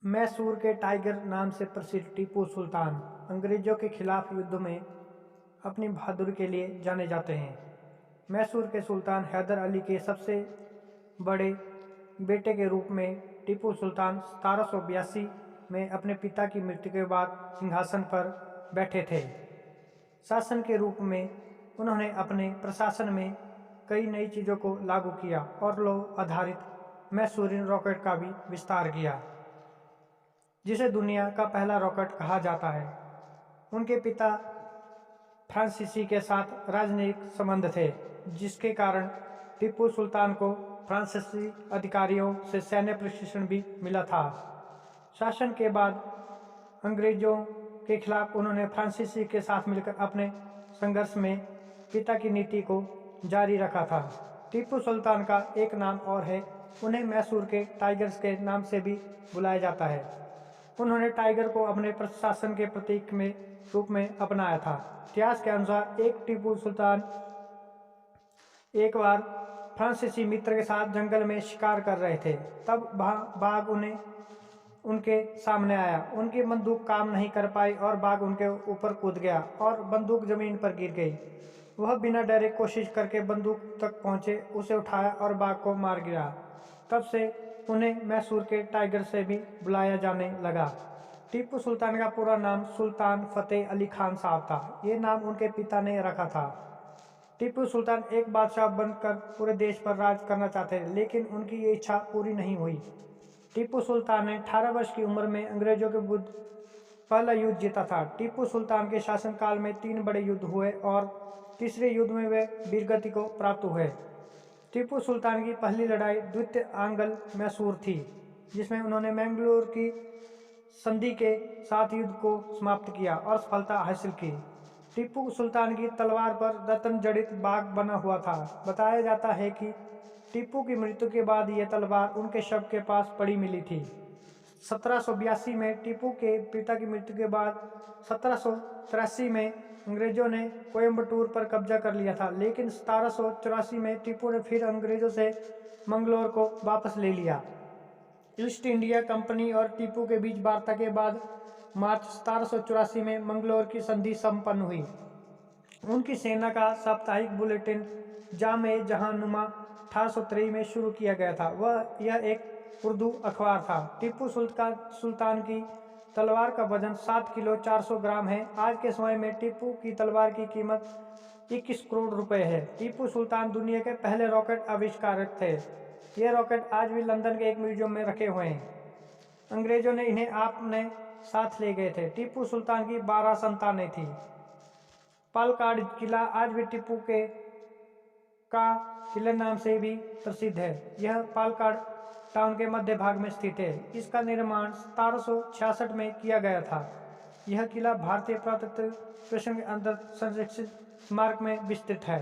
मैसूर के टाइगर नाम से प्रसिद्ध टीपू सुल्तान अंग्रेजों के खिलाफ युद्ध में अपनी बहादुरी के लिए जाने जाते हैं। मैसूर के सुल्तान हैदर अली के सबसे बड़े बेटे के रूप में टीपू सुल्तान 1782 में अपने पिता की मृत्यु के बाद सिंहासन पर बैठे थे। शासन के रूप में उन्होंने अपने प्रशासन में कई नई चीज़ों को लागू किया और लोह आधारित मैसूरियन रॉकेट का भी विस्तार किया, जिसे दुनिया का पहला रॉकेट कहा जाता है। उनके पिता फ्रांसीसी के साथ राजनयिक संबंध थे, जिसके कारण टीपू सुल्तान को फ्रांसीसी अधिकारियों से सैन्य प्रशिक्षण भी मिला था। शासन के बाद अंग्रेजों के खिलाफ उन्होंने फ्रांसीसी के साथ मिलकर अपने संघर्ष में पिता की नीति को जारी रखा था। टीपू सुल्तान का एक नाम और है, उन्हें मैसूर के टाइगर्स के नाम से भी बुलाया जाता है। उन्होंने टाइगर को अपने प्रशासन के प्रतीक में रूप में अपनाया था। इतिहास के अनुसार एक टीपू सुल्तान एक बार फ्रांसीसी मित्र के साथ जंगल में शिकार कर रहे थे। तब बाघ उनके सामने आया। उनकी बंदूक काम नहीं कर पाई और बाघ उनके ऊपर कूद गया और बंदूक जमीन पर गिर गई। वह बिना डरे कोशिश करके बंदूक तक पहुंचे, उसे उठाया और बाघ को मार गिरा। तब से उन्हें मैसूर के टाइगर से भी बुलाया जाने लगा। टीपू सुल्तान का पूरा नाम सुल्तान फतेह अली खान साहब था। ये नाम उनके पिता ने रखा था। टीपू सुल्तान एक बादशाह बनकर पूरे देश पर राज करना चाहते थे, लेकिन उनकी ये इच्छा पूरी नहीं हुई। टीपू सुल्तान ने 18 वर्ष की उम्र में अंग्रेजों के विरुद्ध पहला युद्ध जीता था। टीपू सुल्तान के शासनकाल में 3 बड़े युद्ध हुए और तीसरे युद्ध में वे वीरगति को प्राप्त हुए। टीपू सुल्तान की पहली लड़ाई द्वितीय आंग्ल मैसूर थी, जिसमें उन्होंने मैंगलोर की संधि के साथ युद्ध को समाप्त किया और सफलता हासिल की। टीपू सुल्तान की तलवार पर रत्न जड़ित बाघ बना हुआ था। बताया जाता है कि टीपू की मृत्यु के बाद यह तलवार उनके शव के पास पड़ी मिली थी। 1782 में टीपू के पिता की मृत्यु के बाद 1783 में अंग्रेजों ने कोयम्बटूर पर कब्जा कर लिया था, लेकिन 1784 में टीपू ने फिर अंग्रेजों से मंगलोर को वापस ले लिया। ईस्ट इंडिया कंपनी और टीपू के बीच वार्ता के बाद मार्च 1784 में मंगलोर की संधि संपन्न हुई। उनकी सेना का साप्ताहिक बुलेटिन जाम-ए-जहां-नुमा 1823 में शुरू किया गया था। यह एक उर्दू अखबार था। टीपू सुल्तान की तलवार का वजन 7 किलो 400 ग्राम है। आज के समय में टीपू की तलवार की कीमत 21 करोड़ रुपए है। टीपू सुल्तान दुनिया के पहले रॉकेट आविष्कारक थे। ये रॉकेट आज भी लंदन के एक म्यूजियम में रखे हुए हैं। अंग्रेजों ने इन्हें अपने साथ ले गए थे। टीपू सुल्तान की 12 संतानें थीं। पालकाड किला आज भी टीपू के का किले नाम से भी प्रसिद्ध है। यह पालकाड टाउन के मध्य भाग में स्थित है। इसका निर्माण 1766 में किया गया था। यह किला भारतीय पुरातत्व सर्वेक्षण के अंदर संरक्षित स्मारक में विस्तृत है।